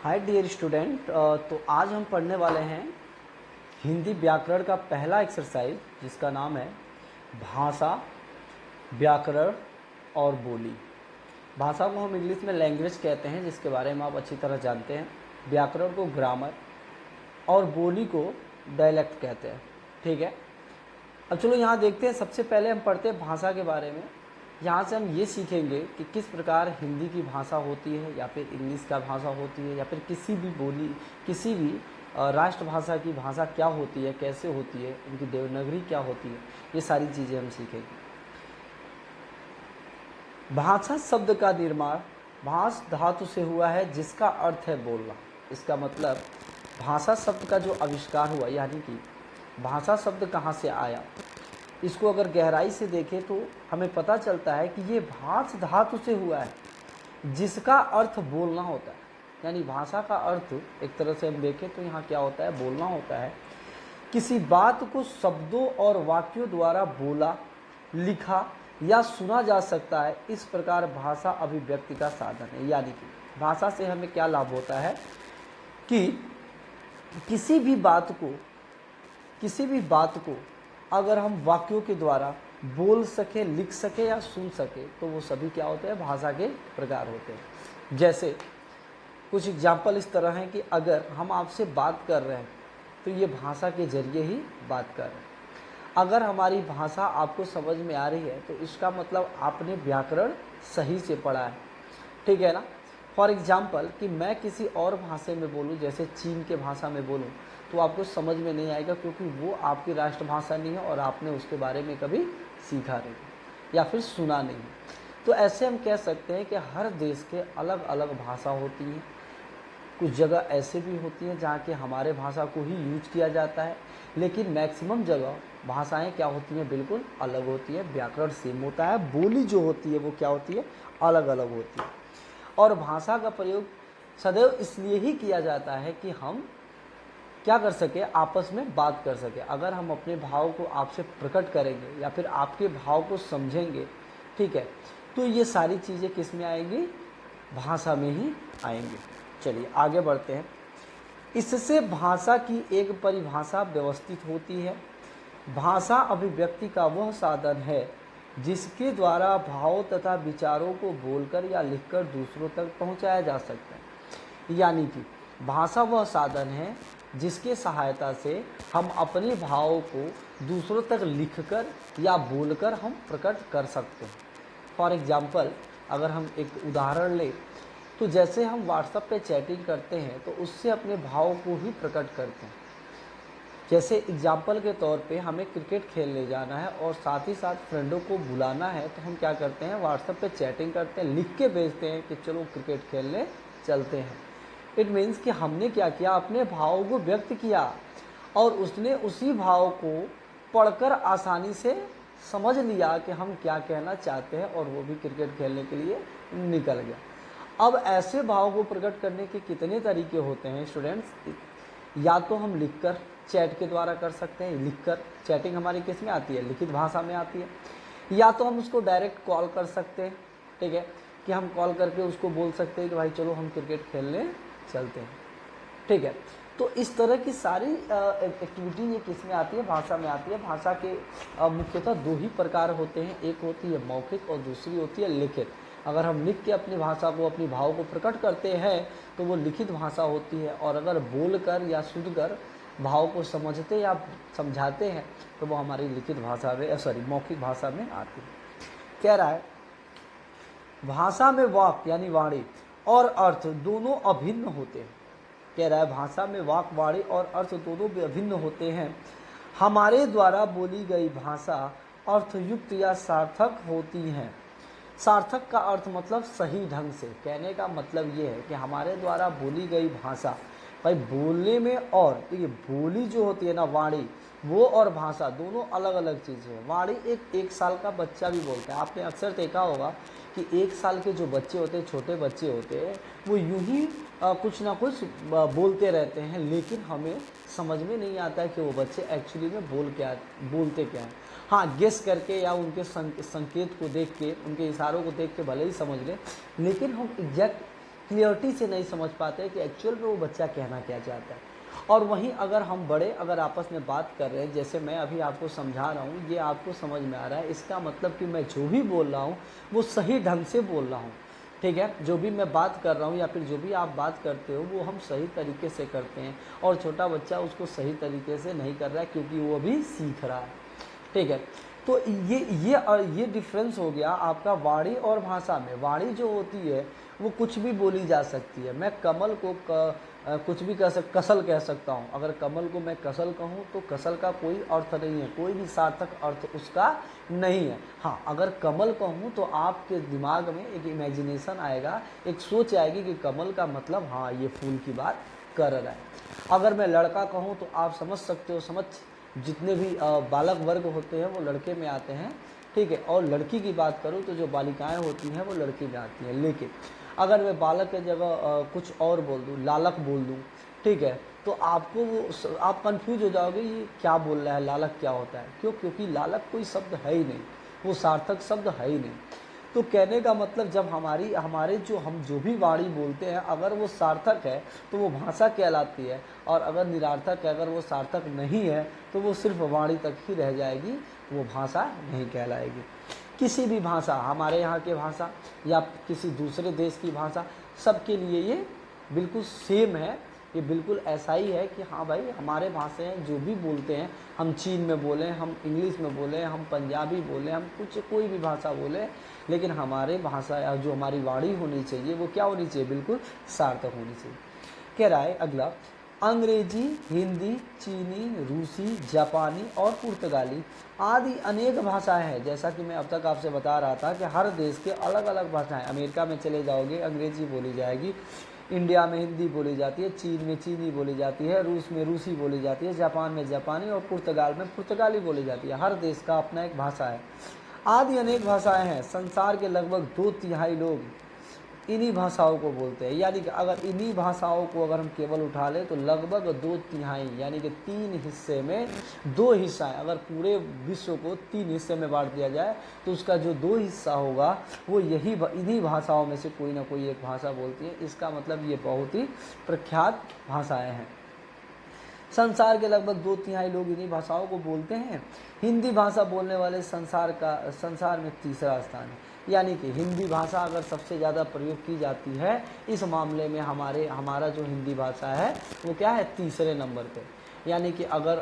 Hi dear student, तो आज हम पढ़ने वाले हैं हिंदी व्याकरण का पहला एक्सरसाइज जिसका नाम है भाषा, व्याकरण और बोली। भाषा को हम इंग्लिश में लैंग्वेज कहते हैं, जिसके बारे में आप अच्छी तरह जानते हैं। व्याकरण को ग्रामर और बोली को डायलेक्ट कहते हैं। ठीक है, अब चलो यहाँ देखते हैं। सबसे पहले हम पढ़ते हैं भाषा के बारे में। यहाँ से हम ये सीखेंगे कि किस प्रकार हिंदी की भाषा होती है, या फिर इंग्लिश का भाषा होती है, या फिर किसी भी बोली, किसी भी राष्ट्रभाषा की भाषा क्या होती है, कैसे होती है, उनकी देवनागरी क्या होती है, ये सारी चीज़ें हम सीखेंगे। भाषा शब्द का निर्माण भाष धातु से हुआ है, जिसका अर्थ है बोलना। इसका मतलब भाषा शब्द का जो आविष्कार हुआ, यानी कि भाषा शब्द कहाँ से आया, इसको अगर गहराई से देखें तो हमें पता चलता है कि ये भाष धातु से हुआ है, जिसका अर्थ बोलना होता है। यानी भाषा का अर्थ एक तरह से हम देखें तो यहाँ क्या होता है, बोलना होता है। किसी बात को शब्दों और वाक्यों द्वारा बोला, लिखा या सुना जा सकता है। इस प्रकार भाषा अभिव्यक्ति का साधन है। यानी कि भाषा से हमें क्या लाभ होता है कि किसी भी बात को अगर हम वाक्यों के द्वारा बोल सके, लिख सके या सुन सके, तो वो सभी क्या होते हैं, भाषा के प्रकार होते हैं। जैसे कुछ एग्जाम्पल इस तरह हैं कि अगर हम आपसे बात कर रहे हैं तो ये भाषा के जरिए ही बात कर रहे हैं। अगर हमारी भाषा आपको समझ में आ रही है तो इसका मतलब आपने व्याकरण सही से पढ़ा है। ठीक है ना। फॉर एग्जाम्पल कि मैं किसी और भाषा में बोलूँ, जैसे चीन के भाषा में बोलूँ, तो आपको समझ में नहीं आएगा, क्योंकि वो आपकी राष्ट्रभाषा नहीं है और आपने उसके बारे में कभी सीखा नहीं या फिर सुना नहीं। तो ऐसे हम कह सकते हैं कि हर देश के अलग अलग भाषा होती है। कुछ जगह ऐसे भी होती हैं जहाँ के हमारे भाषा को ही यूज किया जाता है, लेकिन मैक्सिमम जगह भाषाएं क्या होती हैं, बिल्कुल अलग होती है। व्याकरण सेम होता है, बोली जो होती है वो क्या होती है, अलग अलग होती है। और भाषा का प्रयोग सदैव इसलिए ही किया जाता है कि हम क्या कर सके, आपस में बात कर सके। अगर हम अपने भाव को आपसे प्रकट करेंगे या फिर आपके भाव को समझेंगे, ठीक है, तो ये सारी चीज़ें किस में आएंगी, भाषा में ही आएंगी। चलिए आगे बढ़ते हैं। इससे भाषा की एक परिभाषा व्यवस्थित होती है। भाषा अभिव्यक्ति का वह साधन है जिसके द्वारा भाव तथा विचारों को बोलकर या लिखकर दूसरों तक पहुंचाया जा सकता है। यानी कि भाषा वह साधन है जिसके सहायता से हम अपने भावों को दूसरों तक लिखकर या बोलकर हम प्रकट कर सकते हैं। फॉर एग्जाम्पल अगर हम एक उदाहरण लें तो जैसे हम व्हाट्सएप पे चैटिंग करते हैं तो उससे अपने भाव को ही प्रकट करते हैं। जैसे एग्जाम्पल के तौर पे हमें क्रिकेट खेलने जाना है और साथ ही साथ फ्रेंडों को बुलाना है, तो हम क्या करते हैं, व्हाट्सएप पे चैटिंग करते हैं, लिख के भेजते हैं कि चलो क्रिकेट खेलने चलते हैं। इट मीन्स कि हमने क्या किया, अपने भाव को व्यक्त किया और उसने उसी भाव को पढ़कर आसानी से समझ लिया कि हम क्या कहना चाहते हैं, और वो भी क्रिकेट खेलने के लिए निकल गया। अब ऐसे भाव को प्रकट करने के कितने तरीके होते हैं स्टूडेंट्स। या तो हम लिखकर चैट के द्वारा कर सकते हैं, लिखकर चैटिंग हमारी किस में आती है, लिखित भाषा में आती है। या तो हम उसको डायरेक्ट कॉल कर सकते हैं, ठीक है, कि हम कॉल करके उसको बोल सकते हैं कि भाई चलो हम क्रिकेट खेलने चलते हैं। ठीक है, तो इस तरह की सारी एक्टिविटी ये किस में आती है, भाषा में आती है। भाषा के मुख्यतः दो ही प्रकार होते हैं, एक होती है मौखिक और दूसरी होती है लिखित। अगर हम लिख के अपनी भाषा को, अपनी भाव को प्रकट करते हैं तो वो लिखित भाषा होती है, और अगर बोलकर या सुनकर भाव को समझते या समझाते हैं तो वो हमारी लिखित भाषा में, मौखिक भाषा में आती है। कह रहा है भाषा में वाक यानी वाणी और अर्थ दोनों अभिन्न होते हैं। कह रहा है भाषा में वाक, वाणी और अर्थ दोनों भी अभिन्न होते हैं। हमारे द्वारा बोली गई भाषा अर्थयुक्त या सार्थक होती है। सार्थक का अर्थ मतलब सही ढंग से। कहने का मतलब ये है कि हमारे द्वारा बोली गई भाषा, भाई बोलने में, और देखिए बोली जो होती है ना, वाणी, वो और भाषा दोनों अलग अलग चीज़ें हैं। वाणी एक साल का बच्चा भी बोलता है। आपने अक्सर देखा होगा कि 1 साल के जो बच्चे होते हैं, छोटे बच्चे होते हैं, वो यूं ही कुछ ना कुछ बोलते रहते हैं, लेकिन हमें समझ में नहीं आता है कि वो बच्चे एक्चुअली में बोलते क्या हैं। हाँ, गेस करके या उनके संकेत को देख के, उनके इशारों को देख के भले ही समझ लें, लेकिन हम एग्जैक्ट क्लियरिटी से नहीं समझ पाते कि एक्चुअल में वो बच्चा कहना क्या चाहता है। और वहीं अगर हम बड़े अगर आपस में बात कर रहे हैं, जैसे मैं अभी आपको समझा रहा हूँ, ये आपको समझ में आ रहा है, इसका मतलब कि मैं जो भी बोल रहा हूँ वो सही ढंग से बोल रहा हूँ, ठीक है। जो भी मैं बात कर रहा हूँ या फिर जो भी आप बात करते हो वो हम सही तरीके से करते हैं, और छोटा बच्चा उसको सही तरीके से नहीं कर रहा है क्योंकि वो अभी सीख रहा है, ठीक है। तो ये डिफरेंस हो गया आपका वाणी और भाषा में। वाणी जो होती है वो कुछ भी बोली जा सकती है। मैं कमल को कुछ भी कसल कह सकता हूँ। अगर कमल को मैं कसल कहूँ तो कसल का कोई अर्थ नहीं है, कोई भी सार्थक अर्थ उसका नहीं है। हाँ, अगर कमल कहूँ तो आपके दिमाग में एक इमेजिनेशन आएगा, एक सोच आएगी कि कमल का मतलब हाँ ये फूल की बात कर रहा है। अगर मैं लड़का कहूँ तो आप समझ सकते हो, जितने भी बालक वर्ग होते हैं वो लड़के में आते हैं, ठीक है। और लड़की की बात करूँ तो जो बालिकाएं होती हैं वो लड़की में आती हैं। लेकिन अगर मैं बालक की जगह कुछ और बोल दूँ, लालक बोल दूँ, ठीक है, तो आपको वो आप कंफ्यूज हो जाओगे ये क्या बोल रहा है, लालक क्या होता है। क्यों? क्योंकि लालक कोई शब्द है ही नहीं, वो सार्थक शब्द है ही नहीं। तो कहने का मतलब जब हमारे हम जो भी वाणी बोलते हैं अगर वो सार्थक है तो वो भाषा कहलाती है, और अगर निरार्थक है, अगर वो सार्थक नहीं है तो वो सिर्फ वाणी तक ही रह जाएगी, वो भाषा नहीं कहलाएगी। किसी भी भाषा, हमारे यहाँ की भाषा या किसी दूसरे देश की भाषा, सबके लिए ये बिल्कुल सेम है। ये बिल्कुल ऐसा ही है कि हाँ भाई हमारे भाषाएं जो भी बोलते हैं, हम चीन में बोलें, हम इंग्लिश में बोलें, हम पंजाबी बोलें, हम कोई भी भाषा बोलें, लेकिन हमारे भाषा या जो हमारी वाणी होनी चाहिए वो क्या होनी चाहिए, बिल्कुल सार्थक होनी चाहिए। कह रहा है अगला, अंग्रेजी, हिंदी, चीनी, रूसी, जापानी और पुर्तगाली आदि अनेक भाषाएं हैं। जैसा कि मैं अब तक आपसे बता रहा था कि हर देश के अलग अलग भाषाएं। अमेरिका में चले जाओगे अंग्रेजी बोली जाएगी, इंडिया में हिंदी बोली जाती है, चीन में चीनी बोली जाती है, रूस में रूसी बोली जाती है, जापान में जापानी और पुर्तगाल में पुर्तगाली बोली जाती है। हर देश का अपना एक भाषा है। आदि अनेक भाषाएं हैं। संसार के लगभग 2/3 लोग इन्हीं भाषाओं को बोलते हैं। यानी कि अगर इन्हीं भाषाओं को अगर हम केवल उठा लें तो लगभग 2/3 यानी कि 3 हिस्से में 2 हिस्सा है। अगर पूरे विश्व को 3 हिस्से में बांट दिया जाए तो उसका जो 2 हिस्सा होगा वो इन्हीं भाषाओं में से कोई ना कोई एक भाषा बोलती है। इसका मतलब ये बहुत ही प्रख्यात भाषाएं हैं। संसार के लगभग 2/3 लोग इन्हीं भाषाओं को बोलते हैं। हिंदी भाषा बोलने वाले संसार में तीसरा स्थान है। यानी कि हिंदी भाषा अगर सबसे ज़्यादा प्रयोग की जाती है, इस मामले में हमारा जो हिंदी भाषा है वो क्या है, तीसरे नंबर पे। यानी कि अगर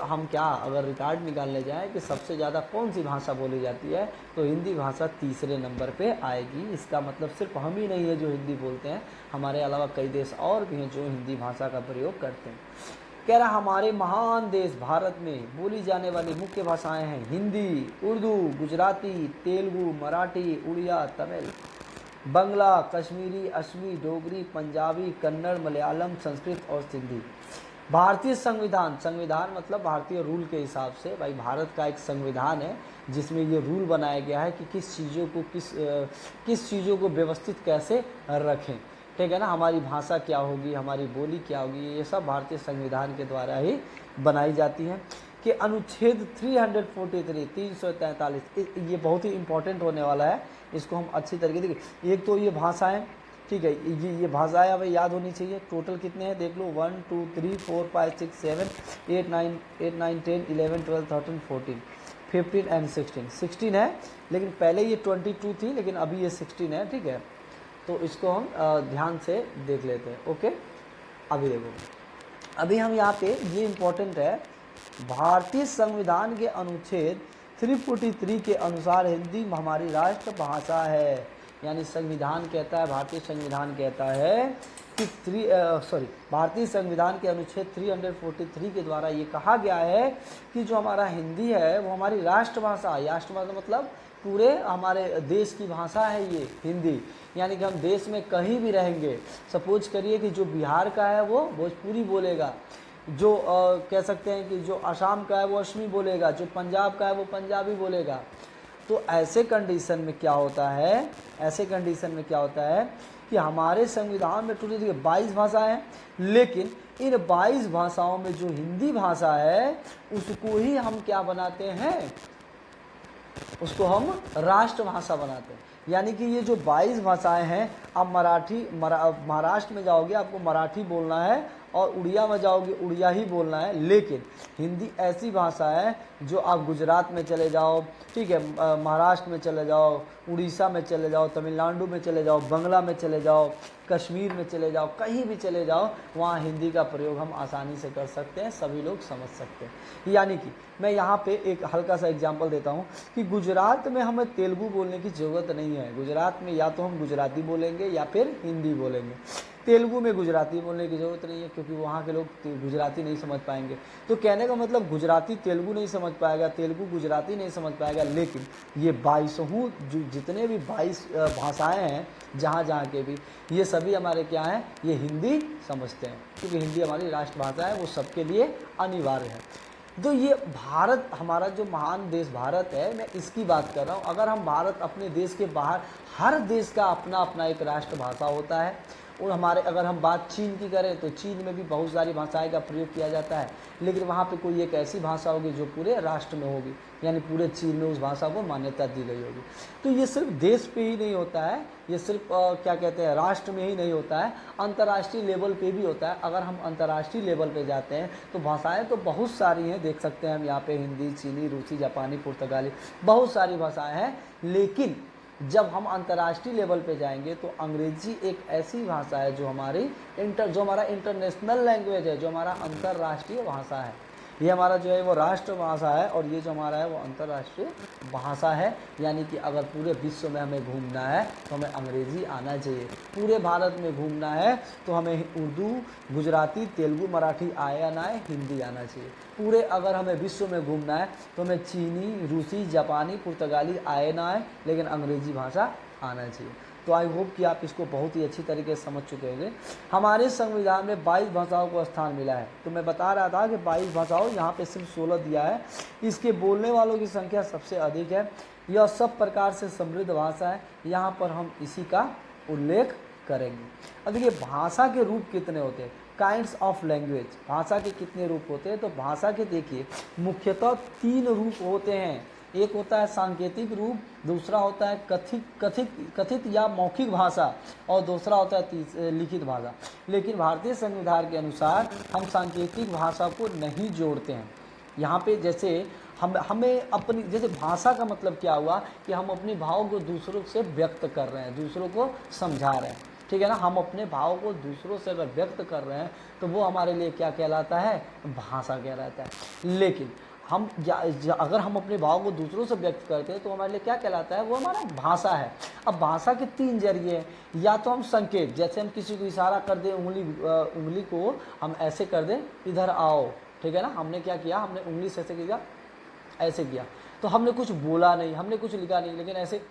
रिकॉर्ड निकालने जाए कि सबसे ज़्यादा कौन सी भाषा बोली जाती है तो हिंदी भाषा तीसरे नंबर पे आएगी। इसका मतलब सिर्फ हम ही नहीं है जो हिंदी बोलते हैं, हमारे अलावा कई देश और भी हैं जो हिंदी भाषा का प्रयोग करते हैं। कह रहा हमारे महान देश भारत में बोली जाने वाली मुख्य भाषाएं हैं हिंदी, उर्दू, गुजराती, तेलुगु, मराठी, उड़िया, तमिल, बंगला, कश्मीरी, असमी, डोगरी, पंजाबी, कन्नड़, मलयालम, संस्कृत और सिंधी। भारतीय संविधान मतलब भारतीय रूल के हिसाब से, भाई भारत का एक संविधान है जिसमें ये रूल बनाया गया है कि किस चीज़ों को व्यवस्थित कैसे रखें, ठीक है ना। हमारी भाषा क्या होगी, हमारी बोली क्या होगी, ये सब भारतीय संविधान के द्वारा ही बनाई जाती है। कि अनुच्छेद 343 ये बहुत ही इम्पोर्टेंट होने वाला है, इसको हम अच्छी तरीके से देखिए। एक तो ये भाषाएं, ठीक है, ये भाषाएं हमें याद होनी चाहिए। टोटल कितने हैं देख लो, 1 2 3 4 5 6 7 8 9 10 11 12 13 14 15 एंड 16 है। लेकिन पहले ये 22 थी लेकिन अभी ये 16 है, ठीक है। तो इसको हम ध्यान से देख लेते हैं। ओके, अभी देखो, अभी हम यहाँ पे ये इम्पोर्टेंट है, भारतीय संविधान के अनुच्छेद 343 के अनुसार हिंदी हमारी राष्ट्र भाषा है। यानी संविधान कहता है, भारतीय संविधान कहता है कि भारतीय संविधान के अनुच्छेद 343 के द्वारा ये कहा गया है कि जो हमारा हिंदी है वो हमारी राष्ट्रभाषा मतलब पूरे हमारे देश की भाषा है ये हिंदी। यानी कि हम देश में कहीं भी रहेंगे, सपोज करिए कि जो बिहार का है वो भोजपुरी बोलेगा, जो कह सकते हैं कि जो असम का है वो असमी बोलेगा, जो पंजाब का है वो पंजाबी बोलेगा। तो ऐसे कंडीशन में क्या होता है, कि हमारे संविधान में टोटल 22 भाषाएं हैं, लेकिन इन 22 भाषाओं में जो हिंदी भाषा है उसको ही हम क्या बनाते हैं, उसको हम राष्ट्रभाषा बनाते हैं। यानी कि ये जो 22 भाषाएं हैं, आप महाराष्ट्र में जाओगे आपको मराठी बोलना है और उड़िया में जाओगे उड़िया ही बोलना है। लेकिन हिंदी ऐसी भाषा है जो आप गुजरात में चले जाओ, ठीक है, महाराष्ट्र में चले जाओ, उड़ीसा में चले जाओ, तमिलनाडु में चले जाओ, बंगला में चले जाओ, कश्मीर में चले जाओ, कहीं भी चले जाओ, वहाँ हिंदी का प्रयोग हम आसानी से कर सकते हैं, सभी लोग समझ सकते हैं। यानी कि मैं यहाँ पे एक हल्का सा एग्जांपल देता हूँ कि गुजरात में हमें तेलुगु बोलने की ज़रूरत नहीं है। गुजरात में या तो हम गुजराती बोलेंगे या फिर हिंदी बोलेंगे। तेलुगु में गुजराती बोलने की ज़रूरत नहीं है, क्योंकि वहाँ के लोग गुजराती नहीं समझ पाएंगे। तो कहने का मतलब गुजराती तेलुगु नहीं समझ पाएगा, तेलुगु गुजराती नहीं समझ पाएगा, लेकिन ये 22 जितने भी 22 भाषाएं हैं जहाँ जहाँ के भी, ये सभी हमारे क्या हैं, ये हिंदी समझते हैं, क्योंकि हिंदी हमारी राष्ट्रभाषा है, वो सबके लिए अनिवार्य है। तो ये भारत, हमारा जो महान देश भारत है, मैं इसकी बात कर रहा हूँ। अगर हम भारत, अपने देश के बाहर हर देश का अपना अपना एक राष्ट्रभाषा होता है। और हमारे, अगर हम बात चीन की करें तो चीन में भी बहुत सारी भाषाएं का प्रयोग किया जाता है, लेकिन वहाँ पे कोई एक ऐसी भाषा होगी जो पूरे राष्ट्र में होगी, यानी पूरे चीन में उस भाषा को मान्यता दी गई होगी। तो ये सिर्फ देश पे ही नहीं होता है, ये सिर्फ क्या कहते हैं, राष्ट्र में ही नहीं होता है, अंतर्राष्ट्रीय लेवल पे भी होता है। अगर हम अंतर्राष्ट्रीय लेवल पे जाते हैं तो भाषाएँ तो बहुत सारी हैं, देख सकते हैं हम यहाँ पे हिंदी, चीनी, रूसी, जापानी, पुर्तगाली, बहुत सारी भाषाएँ हैं। लेकिन जब हम अंतर्राष्ट्रीय लेवल पे जाएंगे तो अंग्रेजी एक ऐसी भाषा है जो हमारा इंटरनेशनल लैंग्वेज है, जो हमारा अंतर्राष्ट्रीय भाषा है। ये हमारा जो है वो राष्ट्रभाषा है, और ये जो हमारा है वो अंतर्राष्ट्रीय भाषा है। यानी कि अगर पूरे विश्व में हमें घूमना है तो हमें अंग्रेजी आना चाहिए। पूरे भारत में घूमना है तो हमें उर्दू, गुजराती, तेलुगु, मराठी आया ना आए, हिंदी आना चाहिए। पूरे अगर हमें विश्व में घूमना है तो हमें चीनी, रूसी, जापानी, पुर्तगाली आए ना आए, लेकिन अंग्रेजी भाषा आना चाहिए। तो आई होप कि आप इसको बहुत ही अच्छी तरीके से समझ चुके होंगे। हमारे संविधान में 22 भाषाओं को स्थान मिला है। तो मैं बता रहा था कि 22 भाषाओं, यहाँ पे सिर्फ 16 दिया है। इसके बोलने वालों की संख्या सबसे अधिक है। यह सब प्रकार से समृद्ध भाषा है। यहाँ पर हम इसी का उल्लेख करेंगे। अब देखिए, भाषा के रूप कितने होते हैं, काइंड्स ऑफ लैंग्वेज, भाषा के कितने रूप होते हैं। तो भाषा के देखिए मुख्यतः 3 रूप होते हैं। एक होता है सांकेतिक रूप, दूसरा होता है कथित या मौखिक भाषा, और दूसरा होता है लिखित भाषा। लेकिन भारतीय संविधान के अनुसार हम सांकेतिक भाषा को नहीं जोड़ते हैं। यहाँ पे जैसे हमें अपनी, जैसे भाषा का मतलब क्या हुआ कि हम अपने भाव को दूसरों से व्यक्त कर रहे हैं, दूसरों को समझा रहे हैं, ठीक है ना। हम अपने भाव को दूसरों से अगर व्यक्त कर रहे हैं तो वो हमारे लिए क्या कहलाता है, भाषा कहलाता है। लेकिन हम अगर हम अपने भाव को दूसरों से व्यक्त करते हैं तो हमारे लिए क्या कहलाता है, वो हमारा भाषा है। अब भाषा के 3 जरिए हैं। या तो हम संकेत, जैसे हम किसी को इशारा कर दें, उंगली को हम ऐसे कर दें, इधर आओ, ठीक है ना। हमने क्या किया, हमने उंगली से ऐसे किया, तो हमने कुछ बोला नहीं, हमने कुछ लिखा नहीं, लेकिन ऐसे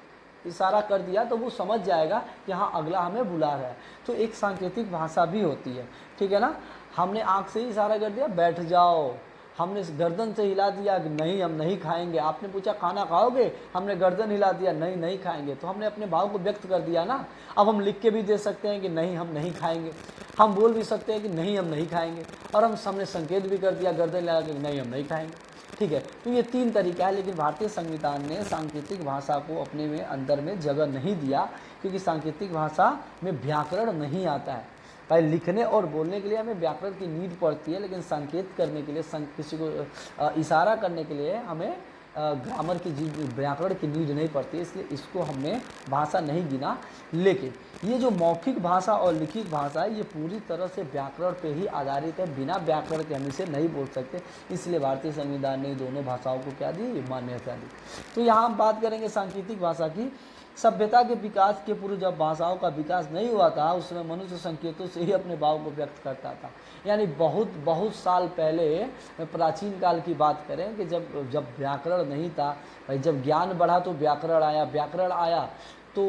इशारा कर दिया तो वो समझ जाएगा कि हाँ अगला हमें बुला रहा है। तो एक सांकेतिक भाषा भी होती है, ठीक है ना। हमने आँख से ही इशारा कर दिया, बैठ जाओ। हमने गर्दन से हिला दिया कि नहीं हम नहीं खाएंगे। आपने पूछा खाना खाओगे, हमने गर्दन हिला दिया, नहीं नहीं खाएंगे। तो हमने अपने भाव को व्यक्त कर दिया ना। अब हम लिख के भी दे सकते हैं कि नहीं हम नहीं खाएंगे, हम बोल भी सकते हैं कि नहीं हम नहीं खाएंगे, और हम सामने संकेत भी कर दिया गर्दन हिला के नहीं हम नहीं खाएंगे, ठीक है। तो ये 3 तरीका है। लेकिन भारतीय संविधान ने सांकेतिक भाषा को अपने में अंदर में जगह नहीं दिया, क्योंकि सांकेतिक भाषा में व्याकरण नहीं आता है। भाई लिखने और बोलने के लिए हमें व्याकरण की नीड पड़ती है, लेकिन संकेत करने के लिए, किसी को इशारा करने के लिए हमें ग्रामर की व्याकरण की नीड नहीं पड़ती, इसलिए इसको हमने भाषा नहीं गिना। लेकिन ये जो मौखिक भाषा और लिखित भाषा है, ये पूरी तरह से व्याकरण पे ही आधारित है। बिना व्याकरण के हम इसे नहीं बोल सकते, इसलिए भारतीय संविधान ने दोनों भाषाओं को क्या दी, मान्यता दी। तो यहाँ हम बात करेंगे सांकेतिक भाषा की। सभ्यता के विकास के पूर्व जब भाषाओं का विकास नहीं हुआ था, उस समय मनुष्य संकेतों से ही अपने भाव को व्यक्त करता था। यानी बहुत साल पहले, प्राचीन काल की बात करें कि जब व्याकरण नहीं था, भाई जब ज्ञान बढ़ा तो व्याकरण आया तो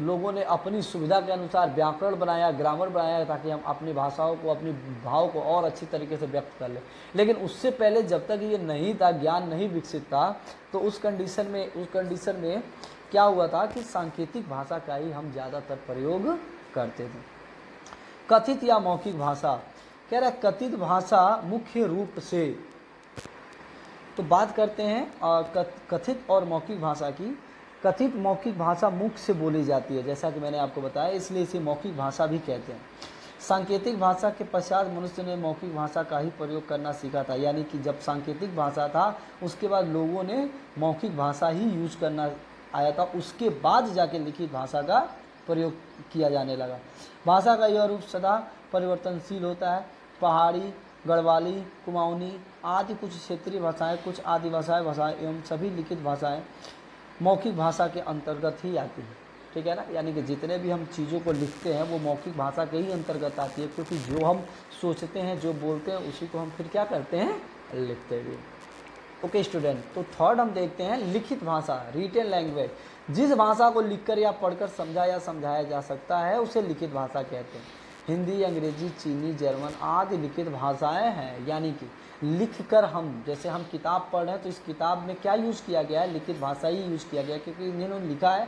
लोगों ने अपनी सुविधा के अनुसार व्याकरण बनाया, ग्रामर बनाया, ताकि हम अपनी भाषाओं को, अपनी भाव को और अच्छी तरीके से व्यक्त कर लें। लेकिन उससे पहले जब तक ये नहीं था, ज्ञान नहीं विकसित था, तो उस कंडीशन में क्या हुआ था कि सांकेतिक भाषा का ही हम ज़्यादातर प्रयोग करते थे। कथित या मौखिक भाषा, कह रहा है कथित भाषा मुख्य रूप से तो बात करते हैं कथित और मौखिक भाषा की। कथित मौखिक भाषा मुख से बोली जाती है, जैसा कि मैंने आपको बताया, इसलिए इसे मौखिक भाषा भी कहते हैं। सांकेतिक भाषा के पश्चात मनुष्य ने मौखिक भाषा का ही प्रयोग करना सीखा था, यानी कि जब सांकेतिक भाषा था उसके बाद लोगों ने मौखिक भाषा ही यूज करना आया था, उसके बाद जाके लिखित भाषा का प्रयोग किया जाने लगा। भाषा का यह रूप सदा परिवर्तनशील होता है। पहाड़ी, गढ़वाली, कुमाऊनी आदि कुछ क्षेत्रीय भाषाएं, कुछ आदिभाषाएं भाषाएं एवं सभी लिखित भाषाएं मौखिक भाषा के अंतर्गत ही आती हैं। ठीक है ना, यानी कि जितने भी हम चीज़ों को लिखते हैं वो मौखिक भाषा के ही अंतर्गत आती है, क्योंकि जो हम सोचते हैं, जो बोलते हैं, उसी को हम फिर क्या करते हैं, लिखते भी। ओके स्टूडेंट, तो थर्ड हम देखते हैं लिखित भाषा, रिटन लैंग्वेज। जिस भाषा को लिखकर या पढ़कर समझा या समझाया जा सकता है उसे लिखित भाषा कहते हैं। हिंदी, अंग्रेजी, चीनी, जर्मन आदि लिखित भाषाएं हैं, यानी कि लिखकर हम, जैसे हम किताब पढ़ रहे हैं तो इस किताब में क्या यूज़ किया गया है, लिखित भाषा ही यूज़ किया गया है, क्योंकि इन्होंने लिखा है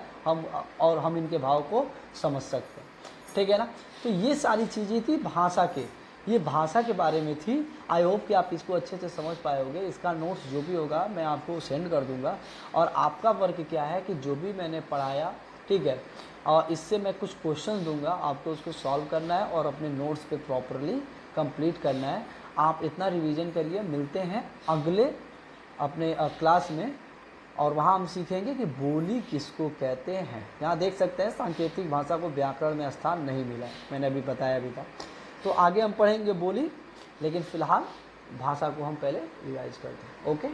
हम इनके भाव को समझ सकते हैं। ठीक है ना, तो ये सारी चीज़ें थी भाषा के, ये भाषा के बारे में थी। आई होप कि आप इसको अच्छे से समझ पाए होंगे। इसका नोट्स जो भी होगा मैं आपको सेंड कर दूंगा, और आपका वर्क क्या है कि जो भी मैंने पढ़ाया, ठीक है, और इससे मैं कुछ क्वेश्चन दूंगा, आपको उसको सॉल्व करना है और अपने नोट्स पे प्रॉपरली कंप्लीट करना है। आप इतना रिवीजन करिए। मिलते हैं अगले अपने क्लास में, और वहाँ हम सीखेंगे कि बोली किसको कहते हैं। यहाँ देख सकते हैं सांकेतिक भाषा को व्याकरण में स्थान नहीं मिला, मैंने अभी बताया भी था। तो आगे हम पढ़ेंगे बोली, लेकिन फ़िलहाल भाषा को हम पहले रिवाइज करते हैं। ओके।